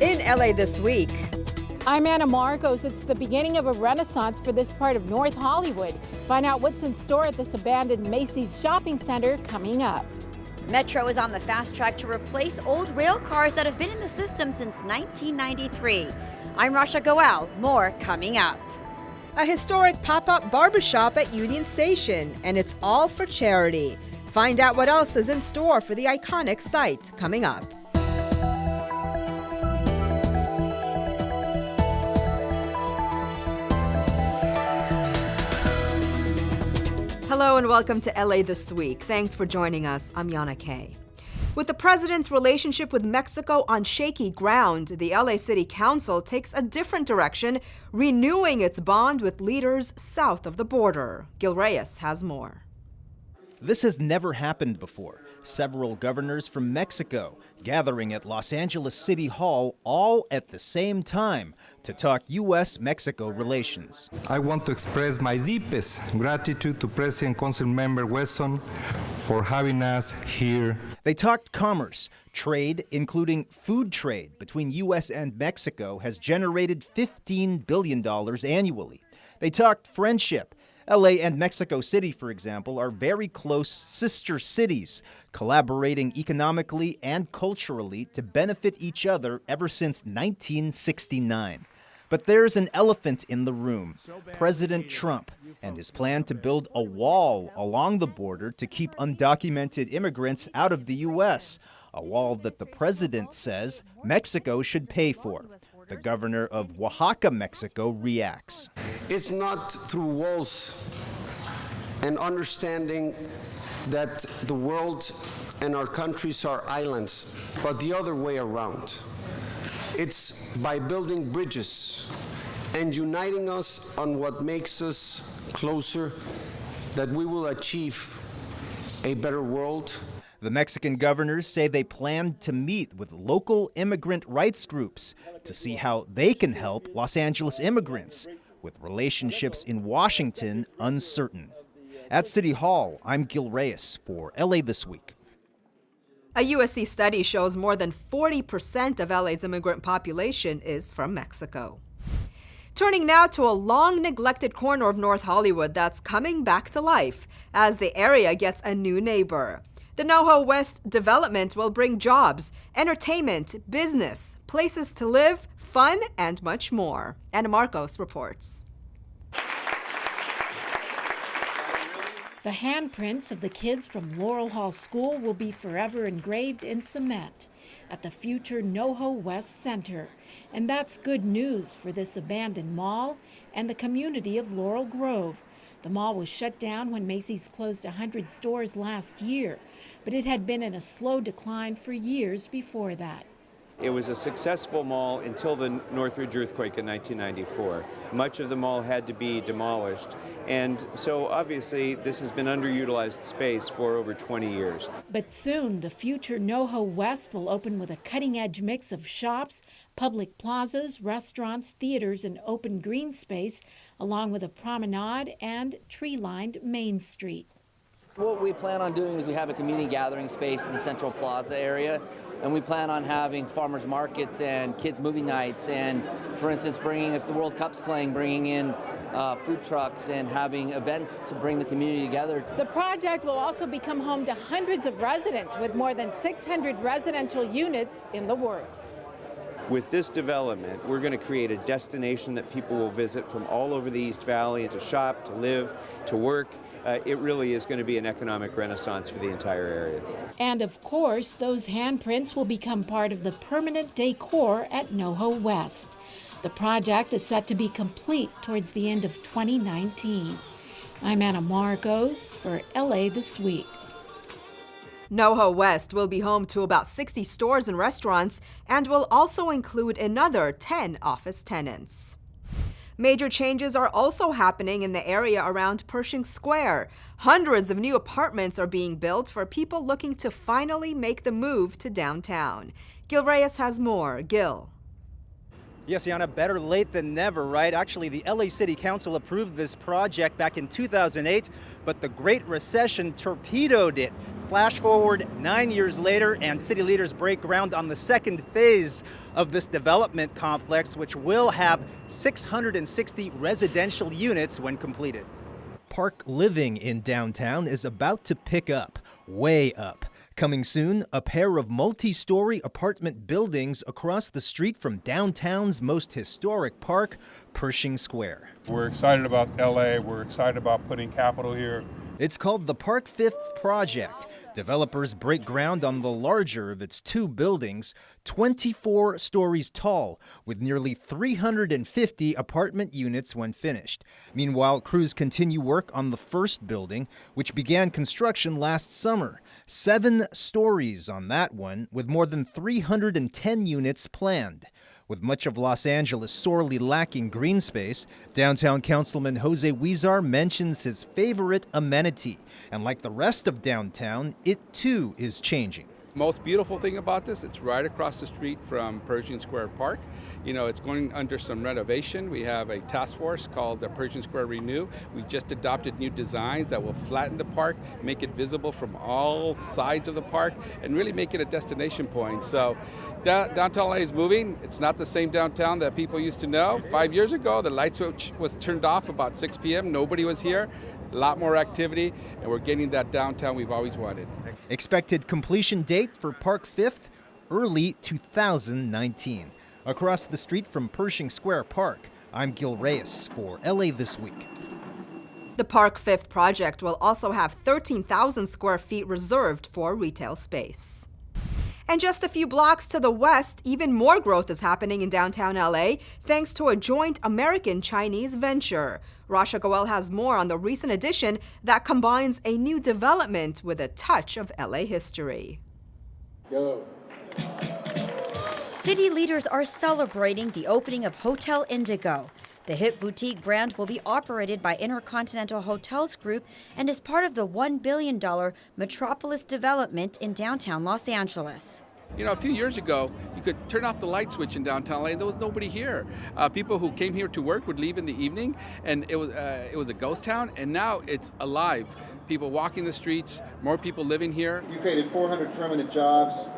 In LA this week. I'm Anna Marcos. It's the beginning of a renaissance for this part of North Hollywood. Find out what's in store at this abandoned Macy's shopping center coming up. Metro is on the fast track to replace old rail cars that have been in the system since 1993. I'm Rasha Goel. More coming up. A historic pop-up barbershop at Union Station, and it's all for charity. Find out what else is in store for the iconic site coming up. Hello and welcome to LA This Week. Thanks for joining us. I'm Yana Kay. With the president's relationship with Mexico on shaky ground, the LA City Council takes a different direction, renewing its bond with leaders south of the border. Gil Reyes has more. This has never happened before. Several governors from Mexico gathering at Los Angeles City Hall all at the same time to talk U.S.-Mexico relations. I want to express my deepest gratitude to President Councilmember Weston for having us here. They talked commerce. Trade, including food trade between U.S. and Mexico, has generated $15 billion annually. They talked friendship. LA and Mexico City, for example, are very close sister cities, collaborating economically and culturally to benefit each other ever since 1969. But there's an elephant in the room, President Trump, and his plan to build a wall along the border to keep undocumented immigrants out of the U.S., a wall that the president says Mexico should pay for. The governor of Oaxaca, Mexico, reacts. It's not through walls and understanding that the world and our countries are islands, but the other way around. It's by building bridges and uniting us on what makes us closer that we will achieve a better world. The Mexican governors say they plan to meet with local immigrant rights groups to see how they can help Los Angeles immigrants, with relationships in Washington uncertain. At City Hall, I'm Gil Reyes for LA This Week. A USC study shows more than 40% of LA's immigrant population is from Mexico. Turning now to a long-neglected corner of North Hollywood that's coming back to life as the area gets a new neighbor. The NOHO West development will bring jobs, entertainment, business, places to live, fun, and much more. Anna Marcos reports. The handprints of the kids from Laurel Hall School will be forever engraved in cement at the future NOHO West Center. And that's good news for this abandoned mall and the community of Laurel Grove. The mall was shut down when Macy's closed 100 stores last year, but it had been in a slow decline for years before that. It was a successful mall until the Northridge earthquake in 1994. Much of the mall had to be demolished, and so obviously this has been underutilized space for over 20 years. But soon the future NOHO West will open with a cutting-edge mix of shops, public plazas, restaurants, theaters, and open green space, along with a promenade and tree-lined Main Street. What we plan on doing is we have a community gathering space in the Central Plaza area, and we plan on having farmers markets and kids movie nights, and for instance, if the World Cup's playing, bringing in food trucks and having events to bring the community together. The project will also become home to hundreds of residents, with more than 600 residential units in the works. With this development, we're going to create a destination that people will visit from all over the East Valley and to shop, to live, to work. It really is going to be an economic renaissance for the entire area. And of course, those handprints will become part of the permanent decor at NOHO West. The project is set to be complete towards the end of 2019. I'm Anna Marcos for LA This Week. NOHO West will be home to about 60 stores and restaurants and will also include another 10 office tenants. Major changes are also happening in the area around Pershing Square. Hundreds of new apartments are being built for people looking to finally make the move to downtown. Gil Reyes has more. Gil. Yes, Yana, better late than never, right? Actually, the LA City Council approved this project back in 2008, but the Great Recession torpedoed it. Flash forward 9 years later, and city leaders break ground on the second phase of this development complex, which will have 660 residential units when completed. Park living in downtown is about to pick up, way up. Coming soon, a pair of multi-story apartment buildings across the street from downtown's most historic park, Pershing Square. We're excited about LA. We're excited about putting capital here. It's called the Park Fifth Project. Developers break ground on the larger of its two buildings, 24 stories tall, with nearly 350 apartment units when finished. Meanwhile, crews continue work on the first building, which began construction last summer. 7 stories on that one, with more than 310 units planned. With much of Los Angeles sorely lacking green space, downtown councilman Jose Huizar mentions his favorite amenity. And like the rest of downtown, it too is changing. Most beautiful thing about this, it's right across the street from Pershing Square Park. You know, it's going under some renovation. We have a task force called the Pershing Square Renew. We just adopted new designs that will flatten the park, make it visible from all sides of the park, and really make it a destination point. So downtown LA is moving. It's not the same downtown that people used to know. 5 years ago, the light switch was turned off about 6 p.m. Nobody was here. A lot more activity, and we're getting that downtown we've always wanted. Expected completion date for Park Fifth, early 2019. Across the street from Pershing Square Park, I'm Gil Reyes for LA This Week. The Park Fifth project will also have 13,000 square feet reserved for retail space. And just a few blocks to the west, even more growth is happening in downtown LA thanks to a joint American-Chinese venture. Rasha Goel has more on the recent addition that combines a new development with a touch of LA history. Go. City leaders are celebrating the opening of Hotel Indigo. The hip boutique brand will be operated by Intercontinental Hotels Group and is part of the $1 billion Metropolis development in downtown Los Angeles. You know, a few years ago, you could turn off the light switch in downtown LA and there was nobody here. People who came here to work would leave in the evening and it was a ghost town, and now it's alive. People walking the streets, more people living here. You created 400 permanent jobs,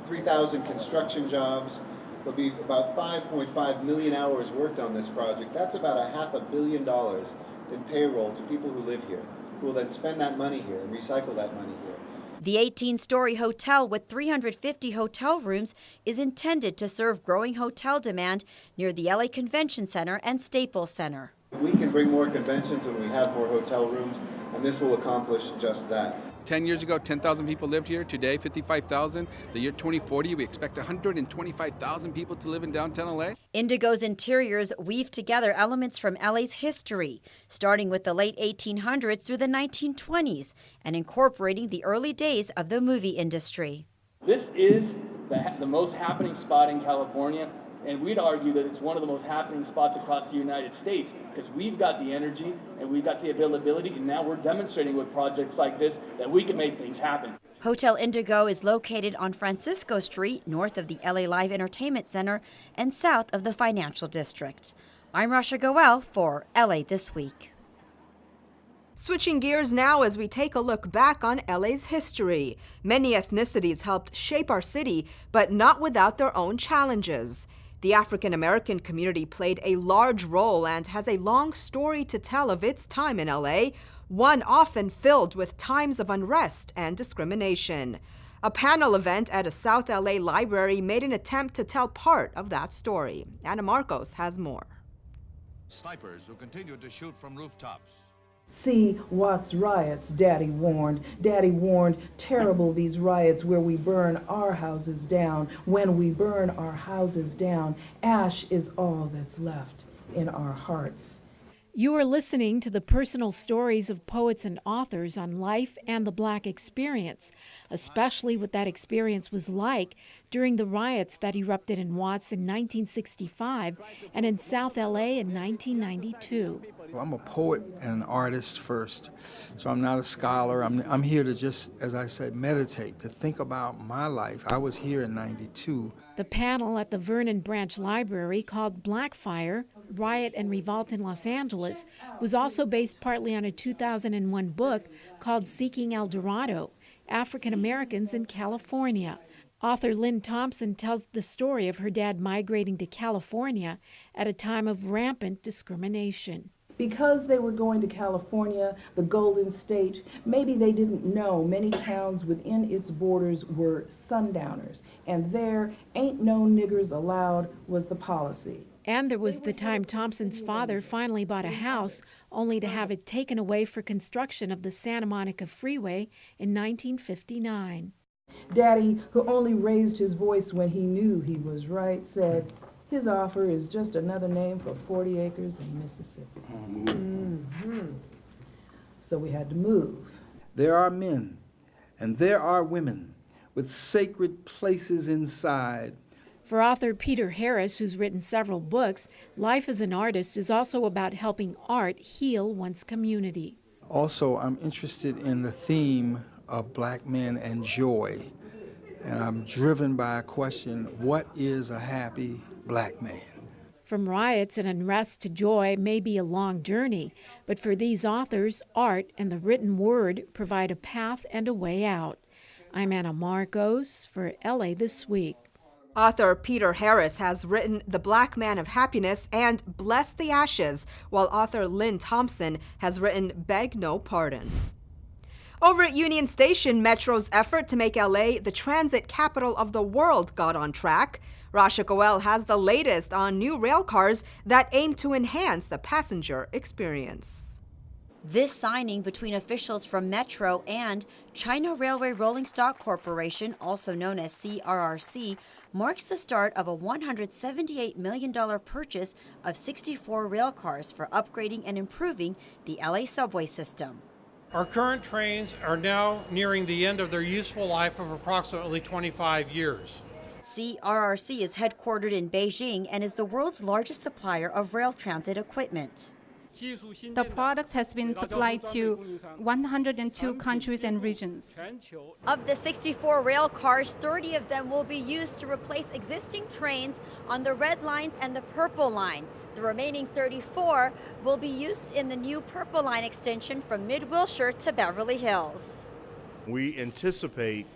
3,000 construction jobs. There'll be about 5.5 million hours worked on this project. That's about $500 million in payroll to people who live here, who will then spend that money here and recycle that money here. The 18-story hotel with 350 hotel rooms is intended to serve growing hotel demand near the LA Convention Center and Staples Center. We can bring more conventions when we have more hotel rooms, and this will accomplish just that. 10 years ago, 10,000 people lived here. Today, 55,000. The year 2040, we expect 125,000 people to live in downtown LA. Indigo's interiors weave together elements from LA's history, starting with the late 1800s through the 1920s and incorporating the early days of the movie industry. This is the most happening spot in California, and we'd argue that it's one of the most happening spots across the United States because we've got the energy and we've got the availability, and now we're demonstrating with projects like this that we can make things happen. Hotel Indigo is located on Francisco Street, north of the LA Live Entertainment Center and south of the Financial District. I'm Rasha Goel for LA This Week. Switching gears now as we take a look back on LA's history. Many ethnicities helped shape our city, but not without their own challenges. The African American community played a large role and has a long story to tell of its time in LA, one often filled with times of unrest and discrimination. A panel event at a South LA library made an attempt to tell part of that story. Anna Marcos has more. Snipers who continued to shoot from rooftops. See Watts riots, Daddy warned. Daddy warned, terrible these riots where we burn our houses down. When we burn our houses down, ash is all that's left in our hearts. You are listening to the personal stories of poets and authors on life and the Black experience, especially what that experience was like during the riots that erupted in Watts in 1965 and in South LA in 1992. I'm a poet and an artist first, so I'm not a scholar. I'm here to just, as I said, meditate, to think about my life. I was here in 92. The panel at the Vernon Branch Library, called Blackfire, Riot and Revolt in Los Angeles, was also based partly on a 2001 book called Seeking El Dorado, African Americans in California. Author Lynn Thompson tells the story of her dad migrating to California at a time of rampant discrimination. Because they were going to California, the Golden State, maybe they didn't know many towns within its borders were sundowners, and there ain't no niggers allowed was the policy. And there was the time Thompson's father finally bought a house, only to have it taken away for construction of the Santa Monica Freeway in 1959. Daddy, who only raised his voice when he knew he was right, said, his offer is just another name for 40 acres in Mississippi. So we had to move. There are men and there are women with sacred places inside. For author Peter Harris, who's written several books, life as an artist is also about helping art heal one's community. Also, I'm interested in the theme of black men and joy. And I'm driven by a question, what is a happy black man? From riots and unrest to joy may be a long journey, but for these authors, art and the written word provide a path and a way out. I'm Anna Marcos for LA This Week. Author Peter Harris has written The Black Man of Happiness and Bless the Ashes, while author Lynn Thompson has written Beg No Pardon. Over at Union Station, Metro's effort to make LA the transit capital of the world got on track. Rasha Goel has the latest on new rail cars that aim to enhance the passenger experience. This signing between officials from Metro and China Railway Rolling Stock Corporation, also known as CRRC, marks the start of a $178 million purchase of 64 rail cars for upgrading and improving the LA subway system. Our current trains are now nearing the end of their useful life of approximately 25 years. CRRC is headquartered in Beijing and is the world's largest supplier of rail transit equipment. The product has been supplied to 102 countries and regions. Of the 64 rail cars, 30 of them will be used to replace existing trains on the Red Lines and the Purple Line. The remaining 34 will be used in the new Purple Line extension from Mid-Wilshire to Beverly Hills. We anticipate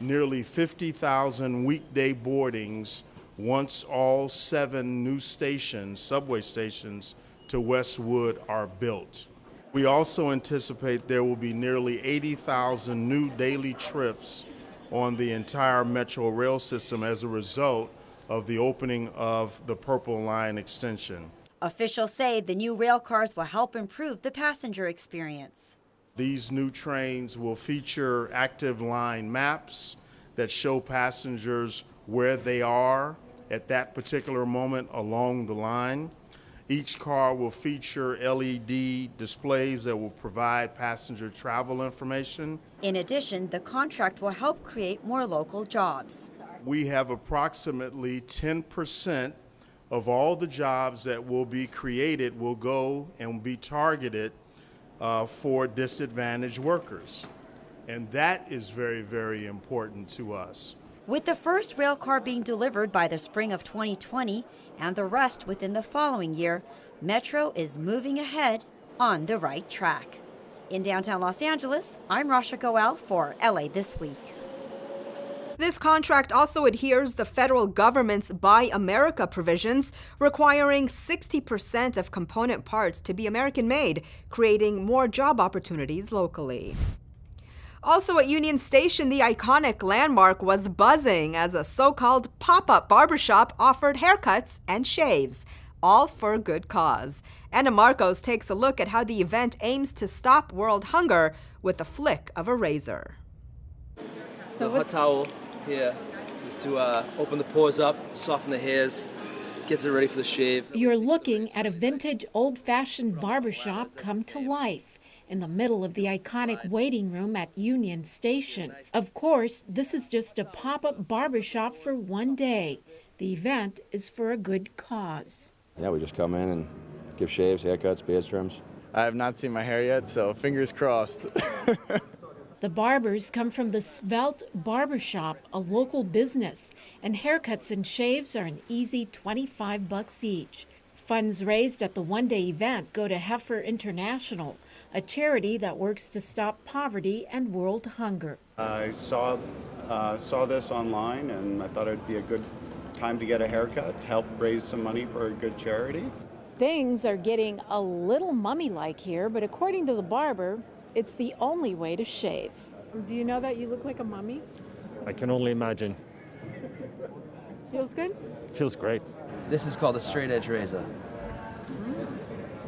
nearly 50,000 weekday boardings once all 7 new stations, subway stations, to Westwood are built. We also anticipate there will be nearly 80,000 new daily trips on the entire Metro rail system as a result of the opening of the Purple Line extension. Officials say the new rail cars will help improve the passenger experience. These new trains will feature active line maps that show passengers where they are at that particular moment along the line. Each car will feature LED displays that will provide passenger travel information. In addition, the contract will help create more local jobs. We have approximately 10% of all the jobs that will be created will go and be targeted for disadvantaged workers. And that is very, very important to us. With the first rail car being delivered by the spring of 2020 and the rest within the following year, Metro is moving ahead on the right track. In downtown Los Angeles, I'm Rasha Goel for LA This Week. This contract also adheres the federal government's Buy America provisions, requiring 60% of component parts to be American-made, creating more job opportunities locally. Also at Union Station, the iconic landmark was buzzing as a so-called pop-up barbershop offered haircuts and shaves, all for a good cause. Anna Marcos takes a look at how the event aims to stop world hunger with the flick of a razor. The hot towel here is to open the pores up, soften the hairs, gets it ready for the shave. You're looking at a vintage, old-fashioned barbershop come to life. in the middle of the iconic waiting room at Union Station. Of course, this is just a pop-up barbershop for one day. The event is for a good cause. Yeah, we just come in and give shaves, haircuts, beard trims. I have not seen my hair yet, so fingers crossed. The barbers come from the Svelte Barbershop, a local business, and haircuts and shaves are an easy $25 each. Funds raised at the one-day event go to Heifer International, a charity that works to stop poverty and world hunger. I saw this online, and I thought it'd be a good time to get a haircut, help raise some money for a good charity. Things are getting a little mummy-like here, but according to the barber, it's the only way to shave. Do you know that you look like a mummy? I can only imagine. Feels good? Feels great. This is called a straight edge razor.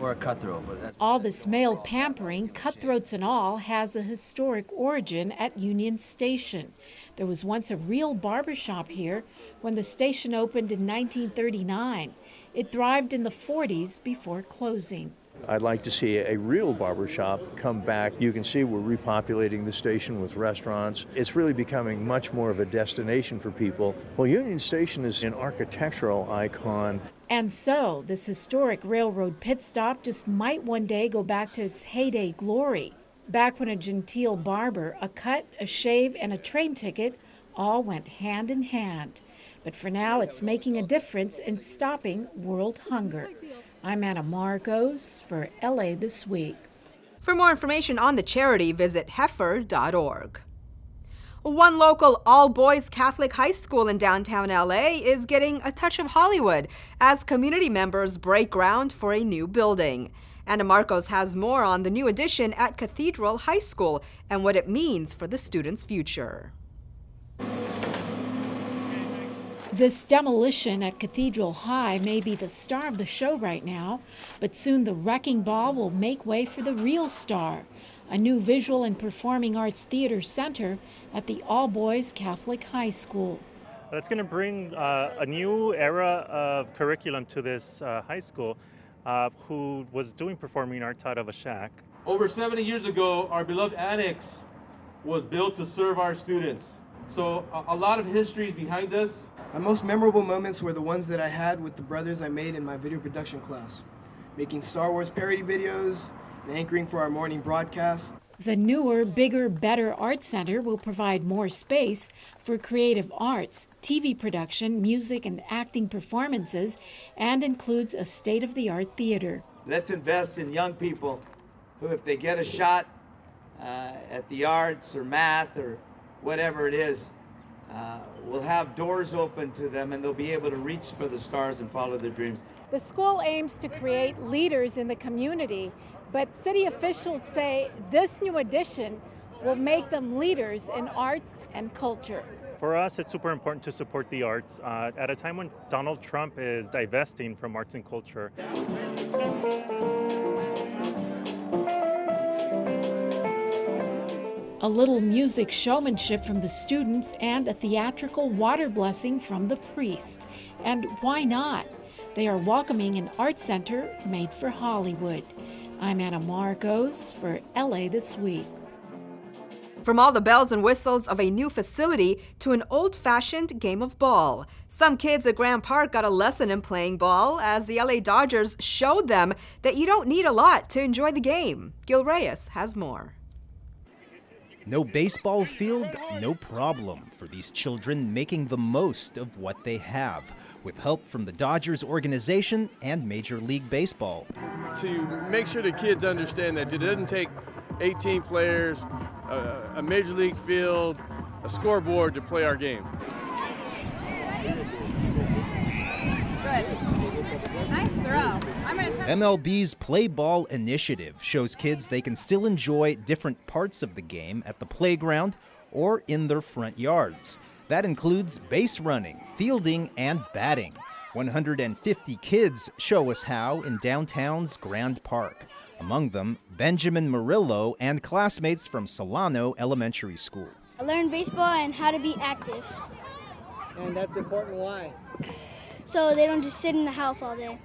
Or a cutthroat. But that's... All this male pampering, cutthroats and all, has a historic origin at Union Station. There was once a real barbershop here when the station opened in 1939. It thrived in the 40s before closing. I'd like to see a real barbershop come back. You can see we're repopulating the station with restaurants. It's really becoming much more of a destination for people. Well, Union Station is an architectural icon. And so, this historic railroad pit stop just might one day go back to its heyday glory. Back when a genteel barber, a cut, a shave, and a train ticket all went hand in hand. But for now, it's making a difference in stopping world hunger. I'm Anna Marcos for LA This Week. For more information on the charity, visit heifer.org. One local all-boys Catholic high school in downtown LA is getting a touch of Hollywood as community members break ground for a new building. Anna Marcos has more on the new addition at Cathedral High School and what it means for the students' future. This demolition at Cathedral High may be the star of the show right now, but soon the wrecking ball will make way for the real star, a new visual and performing arts theater center at the all-boys Catholic High School. That's going to bring a new era of curriculum to this high school, who was doing performing arts out of a shack. Over 70 years ago, our beloved annex was built to serve our students. So a lot of history is behind us. My most memorable moments were the ones that I had with the brothers I made in my video production class, making Star Wars parody videos and anchoring for our morning broadcast. The newer, bigger, better art center will provide more space for creative arts, TV production, music and acting performances, and includes a state-of-the-art theater. Let's invest in young people who, if they get a shot at the arts or math or whatever it is, will have doors open to them and they'll be able to reach for the stars and follow their dreams. The school aims to create leaders in the community, but city officials say this new addition will make them leaders in arts and culture. For us, it's super important to support the arts at a time when Donald Trump is divesting from arts and culture. A little music showmanship from the students and a theatrical water blessing from the priest. And why not? They are welcoming an art center made for Hollywood. I'm Anna Marcos for LA This Week. From all the bells and whistles of a new facility to an old-fashioned game of ball, some kids at Grand Park got a lesson in playing ball as the LA Dodgers showed them that you don't need a lot to enjoy the game. Gil Reyes has more. No baseball field, no problem for these children making the most of what they have, with help from the Dodgers organization and Major League Baseball. To make sure the kids understand that it doesn't take 18 players, a Major League field, a scoreboard to play our game. Good. Nice throw. MLB's Play Ball initiative shows kids they can still enjoy different parts of the game at the playground or in their front yards. That includes base running, fielding, and batting. 150 kids show us how in downtown's Grand Park. Among them, Benjamin Murillo and classmates from Solano Elementary School. I learned baseball and how to be active. And that's important, why? So they don't just sit in the house all day.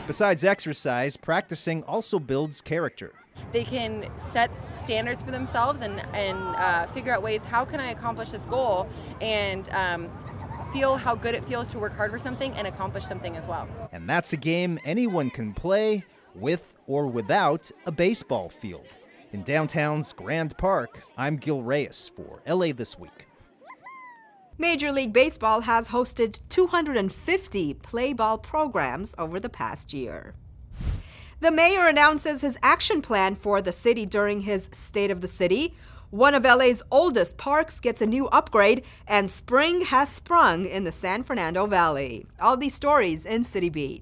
Besides exercise, practicing also builds character. They can set standards for themselves and figure out ways, how can I accomplish this goal, and feel how good it feels to work hard for something and accomplish something as well. And that's a game anyone can play with or without a baseball field. In downtown's Grand Park, I'm Gil Reyes for LA This Week. Major League Baseball has hosted 250 play ball programs over the past year. The mayor announces his action plan for the city during his State of the City. One of LA's oldest parks gets a new upgrade, and spring has sprung in the San Fernando Valley. All these stories in Citybeat.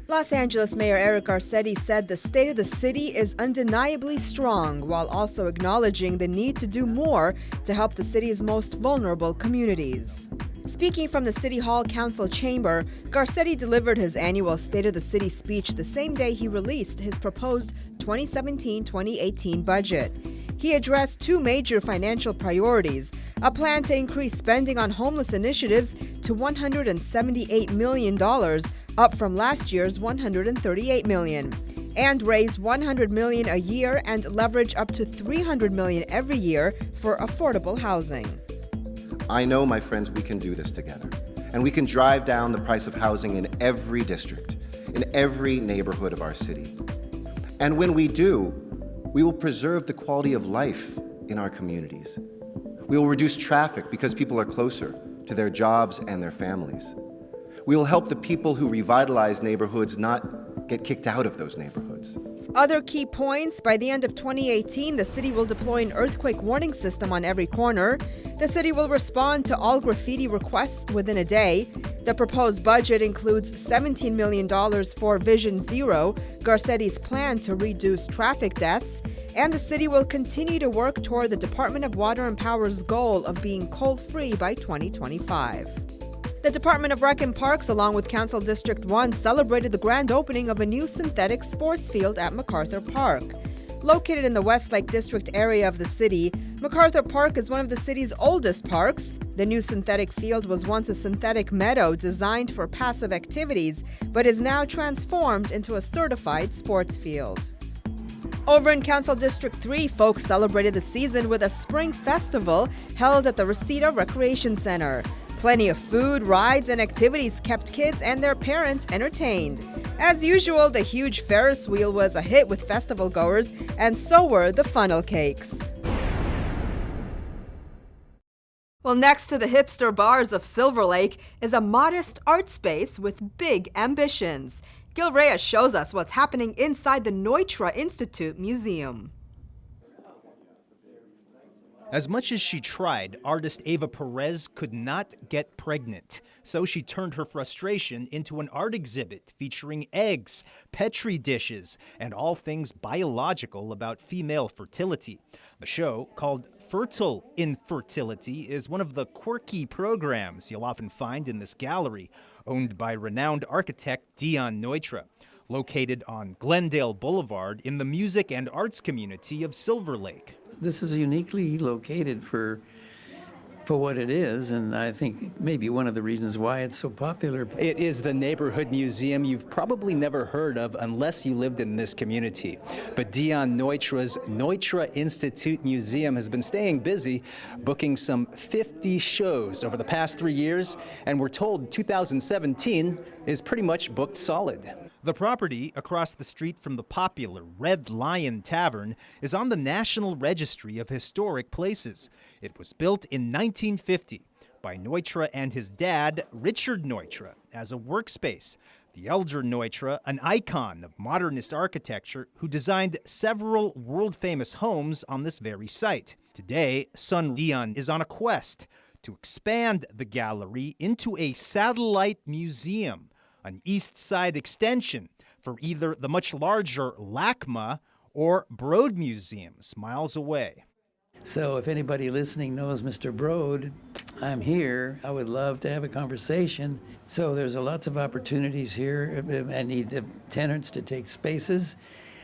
Los Angeles Mayor Eric Garcetti said the state of the city is undeniably strong, while also acknowledging the need to do more to help the city's most vulnerable communities. Speaking from the City Hall Council chamber, Garcetti delivered his annual State of the City speech the same day he released his proposed 2017-2018 budget. He addressed two major financial priorities: a plan to increase spending on homeless initiatives to $178 million, up from last year's $138 million, and raise $100 million a year and leverage up to $300 million every year for affordable housing. I know, my friends, we can do this together, and we can drive down the price of housing in every district, in every neighborhood of our city. And when we do, we will preserve the quality of life in our communities. We will reduce traffic because people are closer to their jobs and their families. We will help the people who revitalize neighborhoods not get kicked out of those neighborhoods. Other key points: by the end of 2018, the city will deploy an earthquake warning system on every corner. The city will respond to all graffiti requests within a day. The proposed budget includes $17 million for Vision Zero, Garcetti's plan to reduce traffic deaths, and the city will continue to work toward the Department of Water and Power's goal of being coal-free by 2025. The Department of Rec and Parks, along with Council District 1, celebrated the grand opening of a new synthetic sports field at MacArthur Park. Located in the Westlake District area of the city, MacArthur Park is one of the city's oldest parks. The new synthetic field was once a synthetic meadow designed for passive activities, but is now transformed into a certified sports field. Over in Council District 3, folks celebrated the season with a spring festival held at the Reseda Recreation Center. Plenty of food, rides, and activities kept kids and their parents entertained. As usual, the huge Ferris wheel was a hit with festival goers, and so were the funnel cakes. Well, next to the hipster bars of Silver Lake is a modest art space with big ambitions. Gil Reyes shows us what's happening inside the Neutra Institute Museum. As much as she tried, artist Ava Perez could not get pregnant. So she turned her frustration into an art exhibit featuring eggs, Petri dishes, and all things biological about female fertility. The show, called Fertile Infertility, is one of the quirky programs you'll often find in this gallery, owned by renowned architect Dion Neutra, located on Glendale Boulevard in the music and arts community of Silver Lake. This is uniquely located for what it is, and I think maybe one of the reasons why it's so popular. It is the neighborhood museum you've probably never heard of unless you lived in this community. But Dion Neutra's Neutra Institute Museum has been staying busy, booking some 50 shows over the past 3 years, and we're told 2017 is pretty much booked solid. The property, across the street from the popular Red Lion Tavern, is on the National Registry of Historic Places. It was built in 1950 by Neutra and his dad, Richard Neutra, as a workspace. The elder Neutra, an icon of modernist architecture, who designed several world-famous homes on this very site. Today, son Dion is on a quest to expand the gallery into a satellite museum, an East Side extension for either the much larger LACMA or Broad museums miles away. So if anybody listening knows Mr. Broad, I'm here. I would love to have a conversation. So there's lots of opportunities here. I need tenants to take spaces.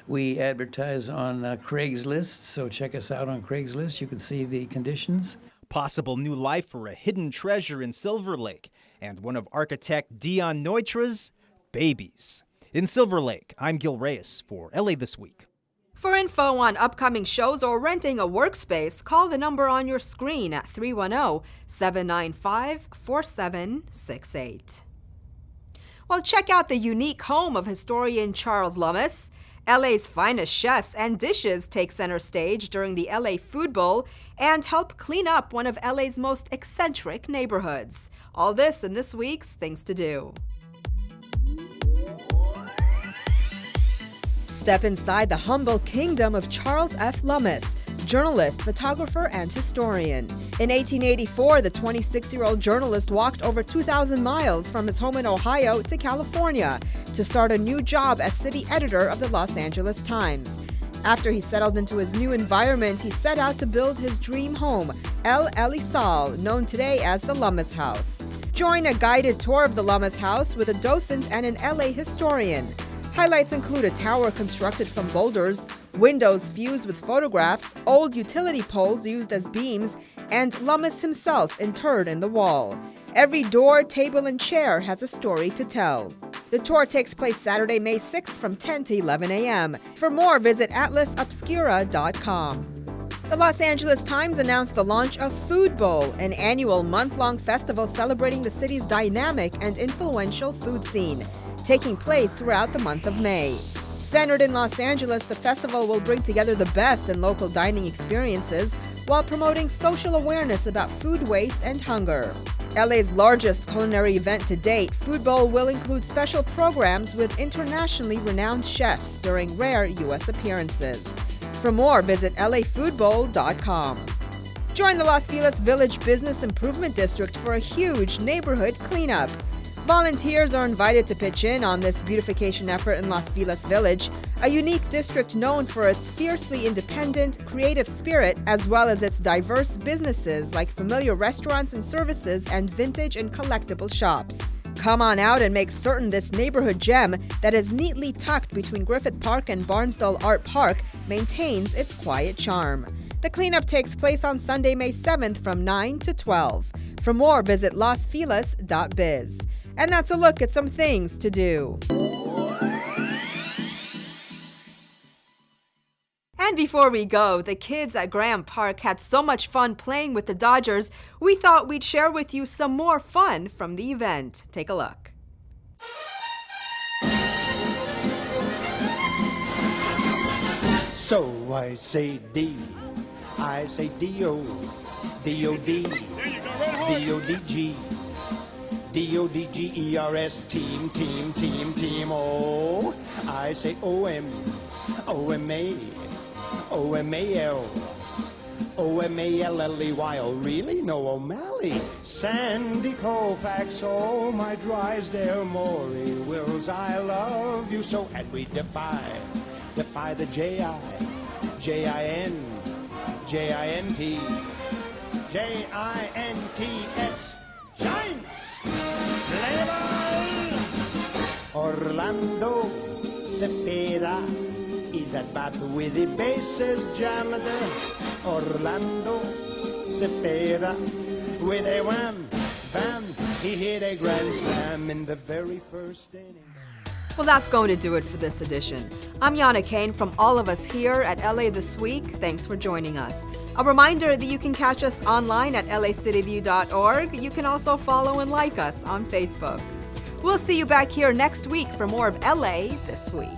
We advertise on Craigslist, so check us out on Craigslist. You can see the conditions. Possible new life for a hidden treasure in Silver Lake. and one of architect Dion Neutra's babies. In Silver Lake, I'm Gil Reyes for LA This Week. For info on upcoming shows or renting a workspace, call the number on your screen at 310-795-4768. Well, check out the unique home of historian Charles Lummis. LA's finest chefs and dishes take center stage during the LA Food Bowl and help clean up one of LA's most eccentric neighborhoods. All this in this week's Things to Do. Step inside the humble kingdom of Charles F. Lummis, journalist, photographer, and historian. In 1884, the 26-year-old journalist walked over 2,000 miles from his home in Ohio to California to start a new job as city editor of the Los Angeles Times. After he settled into his new environment, he set out to build his dream home, El Elizal, known today as the Lummis House. Join a guided tour of the Lummis House with a docent and an LA historian. Highlights include a tower constructed from boulders, windows fused with photographs, old utility poles used as beams, and Lummis himself interred in the wall. Every door, table, and chair has a story to tell. The tour takes place Saturday, May 6th from 10 to 11 a.m. For more, visit atlasobscura.com. The Los Angeles Times announced the launch of Food Bowl, an annual month-long festival celebrating the city's dynamic and influential food scene, taking place throughout the month of May. Centered in Los Angeles, the festival will bring together the best in local dining experiences while promoting social awareness about food waste and hunger. LA's largest culinary event to date, Food Bowl will include special programs with internationally renowned chefs during rare U.S. appearances. For more, visit lafoodbowl.com. Join the Los Feliz Village Business Improvement District for a huge neighborhood cleanup. Volunteers are invited to pitch in on this beautification effort in Los Feliz Village, a unique district known for its fiercely independent, creative spirit, as well as its diverse businesses like familiar restaurants and services and vintage and collectible shops. Come on out and make certain this neighborhood gem that is neatly tucked between Griffith Park and Barnsdall Art Park maintains its quiet charm. The cleanup takes place on Sunday, May 7th from 9 to 12. For more, visit losfeliz.biz. And that's a look at some things to do. And before we go, the kids at Graham Park had so much fun playing with the Dodgers, we thought we'd share with you some more fun from the event. Take a look. So I say D, I say D-O, D-O-D, D-O-D-G. D-O-D-G-E-R-S, team, team, team, team, oh. I say O-M, O-M-A, O-M-A-L, O-M-A-L-L-E-Y, oh really? No O'Malley. Sandy Koufax, oh my Drysdale Morey Wills, I love you so. And we defy the J-I, J-I-N, J-I-N-T, J-I-N-T-S, Giants! Play ball! Orlando Cepeda is at bat with the bases jammed. Orlando Cepeda with a wham, bam, he hit a grand slam in the very first inning. Well, that's going to do it for this edition. I'm Yana Kane from all of us here at LA This Week. Thanks for joining us. A reminder that you can catch us online at lacityview.org. You can also follow and like us on Facebook. We'll see you back here next week for more of LA This Week.